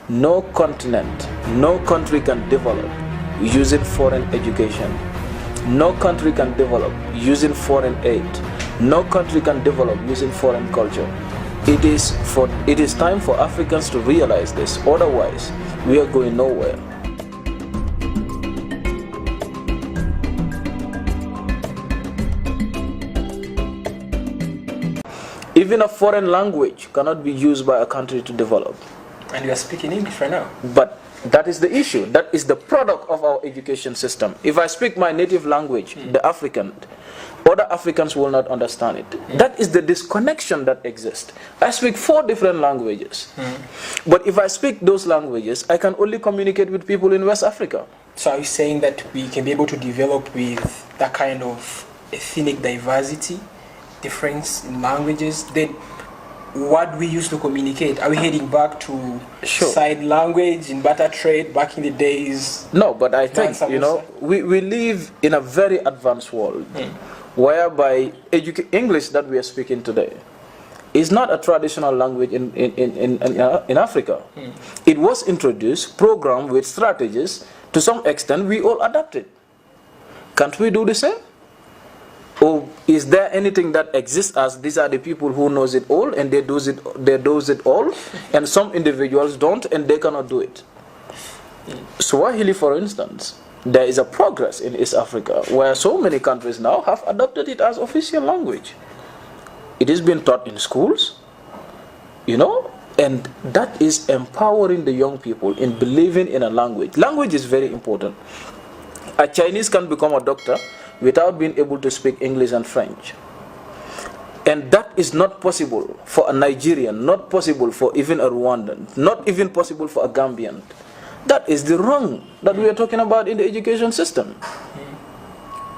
No continent, no country can develop using foreign education. No country can develop using foreign aid. No country can develop using foreign culture. It is time for Africans to realize this, otherwise we are going nowhere. Even a foreign language cannot be used by a country to develop. And you are speaking English right now. But that is the issue. That is the product of our education system. If I speak my native language, the African, other Africans will not understand it. That is the disconnection that exists. I speak 4 different languages. But if I speak those languages, I can only communicate with people in West Africa. So are you saying that we can be able to develop with that kind of ethnic diversity, difference in languages? Then what we used to communicate, are we heading back to side language in barter trade back in the days? No, but I think, we live in a very advanced world whereby English that we are speaking today is not a traditional language in Africa. It was introduced, programmed with strategies. To some extent, we all adapted. Can't we do the same? Or is there anything that exists as these are the people who knows it all and they do it all, and some individuals don't and they cannot do it? Swahili, for instance, there is a progress in East Africa where so many countries now have adopted it as official language. It is being taught in schools, and that is empowering the young people in believing in a language. Language is very important. A Chinese can become a doctor without being able to speak English and French. And that is not possible for a Nigerian, not possible for even a Rwandan, not even possible for a Gambian. That is the wrong that we are talking about in the education system.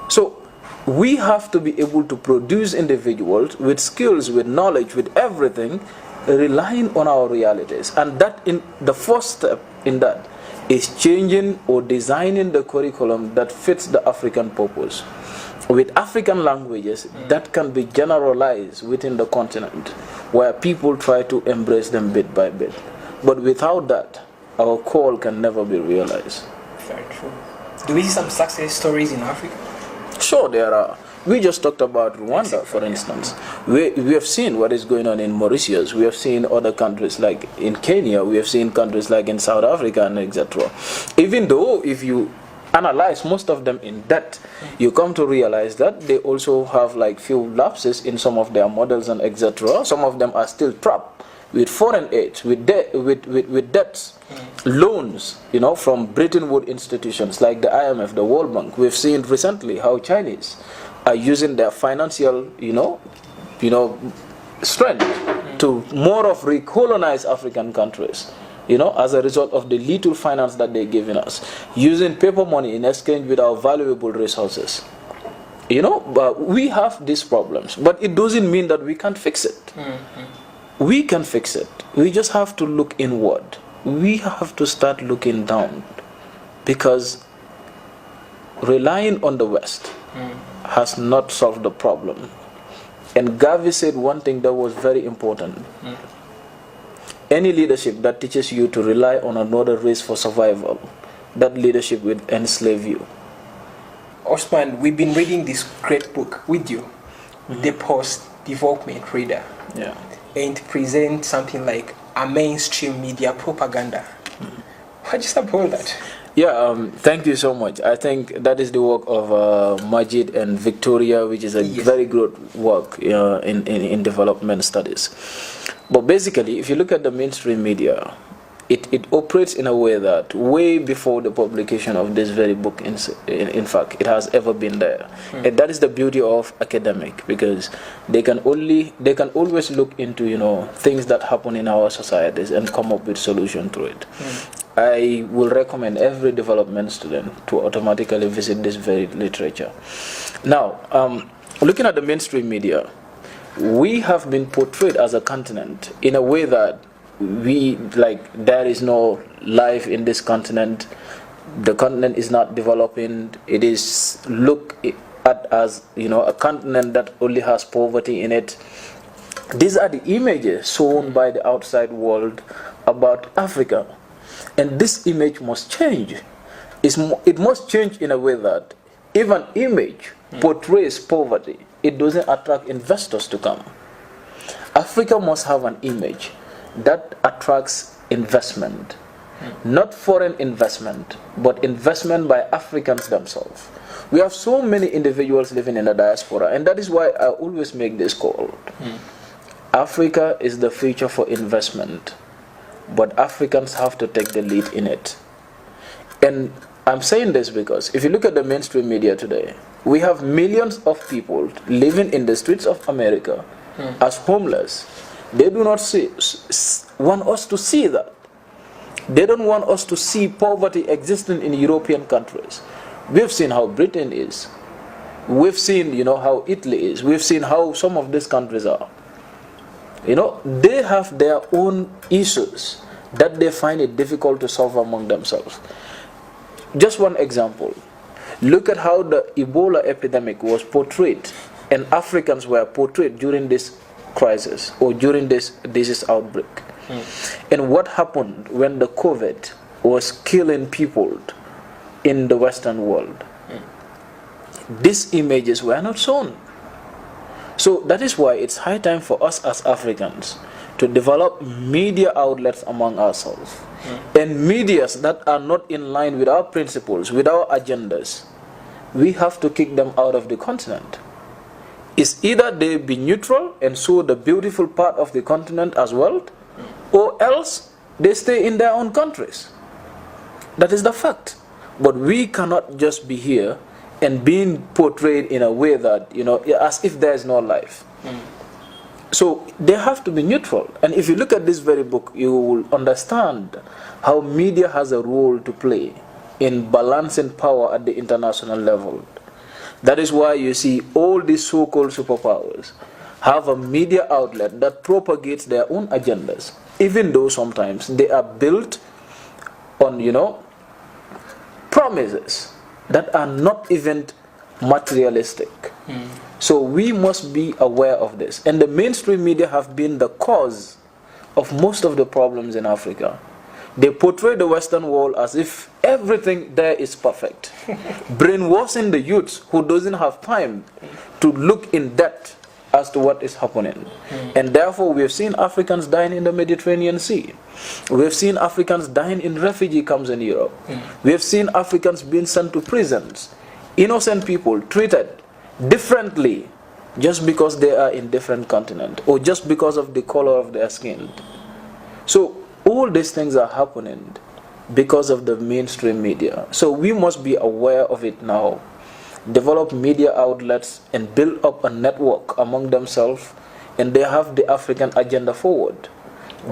So we have to be able to produce individuals with skills, with knowledge, with everything, relying on our realities. And that in the first step in that is changing or designing the curriculum that fits the African purpose. With African languages that can be generalized within the continent, where people try to embrace them bit by bit. But without that, our call can never be realized. Very true. Do we see some success stories in Africa? Sure, there are. We just talked about Rwanda, for instance. We have seen what is going on in Mauritius. We have seen other countries like in Kenya. We have seen countries like in South Africa and etc. Even though if you analyze most of them in depth, you come to realize that they also have like few lapses in some of their models and etc. Some of them are still trapped with foreign aid, with debts, loans, from Bretton Woods institutions like the IMF, the World Bank. We've seen recently how Chinese are using their financial, strength to more of recolonize African countries, as a result of the little finance that they're giving us, using paper money in exchange with our valuable resources. But we have these problems, but it doesn't mean that we can't fix it. We can fix it. We just have to look inward. We have to start looking down, because relying on the West has not solved the problem. And Garvey said one thing that was very important. Any leadership that teaches you to rely on another race for survival, that leadership will enslave you. Ousman, we've been reading this great book with you, The Post-Development Reader. Yeah. And present something like a mainstream media propaganda. What is about that? Yeah, thank you so much. I think that is the work of Majid and Victoria, which is a very good work in development studies. But basically, if you look at the mainstream media, it operates in a way that way before the publication of this very book, in fact, it has ever been there. And that is the beauty of academic, because they can always look into things that happen in our societies and come up with solution to it. I will recommend every development student to automatically visit this very literature. Now, looking at the mainstream media, we have been portrayed as a continent in a way that there is no life in this continent. The continent is not developing. It is looked at as a continent that only has poverty in it. These are the images shown by the outside world about Africa. And this image must change. It must change in a way that if an image portrays poverty, it doesn't attract investors to come. Africa must have an image that attracts investment. Not foreign investment, but investment by Africans themselves. We have so many individuals living in the diaspora, and that is why I always make this call. Africa is the future for investment, but Africans have to take the lead in it. And I'm saying this because if you look at the mainstream media today, we have millions of people living in the streets of America as homeless. They do not want us to see that. They don't want us to see poverty existing in European countries. We've seen how Britain is. We've seen, how Italy is. We've seen how some of these countries are. They have their own issues that they find it difficult to solve among themselves. Just one example. Look at how the Ebola epidemic was portrayed, and Africans were portrayed during this crisis or during this disease outbreak. And what happened when the COVID was killing people in the Western world? These images were not shown. So that is why it's high time for us as Africans to develop media outlets among ourselves. And medias that are not in line with our principles, with our agendas, we have to kick them out of the continent. It's either they be neutral and show the beautiful part of the continent as well, or else they stay in their own countries. That is the fact. But we cannot just be here and being portrayed in a way that, as if there is no life. So they have to be neutral. And if you look at this very book, you will understand how media has a role to play in balancing power at the international level. That is why you see all these so-called superpowers have a media outlet that propagates their own agendas, even though sometimes they are built on, promises that are not even materialistic. So we must be aware of this. And the mainstream media have been the cause of most of the problems in Africa. They portray the Western world as if everything there is perfect, brainwashing the youth who doesn't have time to look in depth as to what is happening. And therefore we have seen Africans dying in the Mediterranean Sea. We have seen Africans dying in refugee camps in Europe. We have seen Africans being sent to prisons. Innocent people treated differently just because they are in different continent or just because of the color of their skin. So all these things are happening because of the mainstream media. So we must be aware of it now. Develop media outlets and build up a network among themselves, and they have the African agenda forward.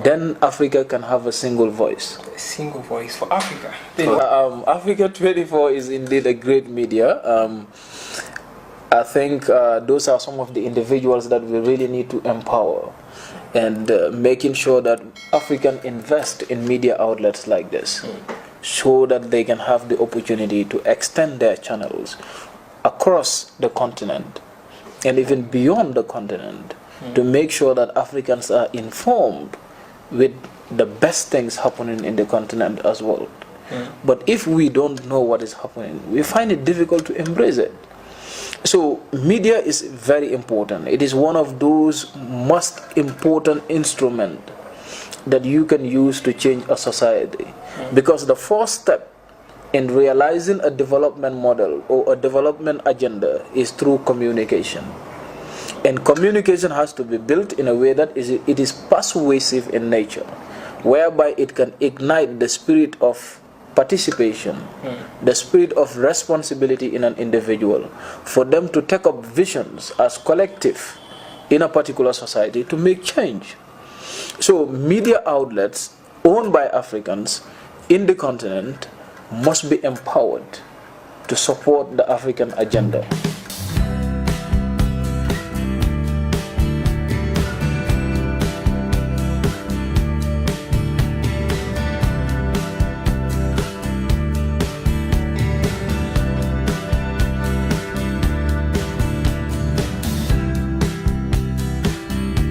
Then Africa can have a single voice. A single voice for Africa. Africa 24 is indeed a great media. I think those are some of the individuals that we really need to empower, and making sure that Africans invest in media outlets like this, so that they can have the opportunity to extend their channels across the continent and even beyond the continent, to make sure that Africans are informed with the best things happening in the continent as well. But if we don't know what is happening, we find it difficult to embrace it. So media is very important. It is one of those most important instruments that you can use to change a society. Because the first step in realizing a development model or a development agenda is through communication. And communication has to be built in a way that it is persuasive in nature, whereby it can ignite the spirit of participation, the spirit of responsibility in an individual, for them to take up visions as collective in a particular society to make change. So media outlets owned by Africans in the continent must be empowered to support the African agenda.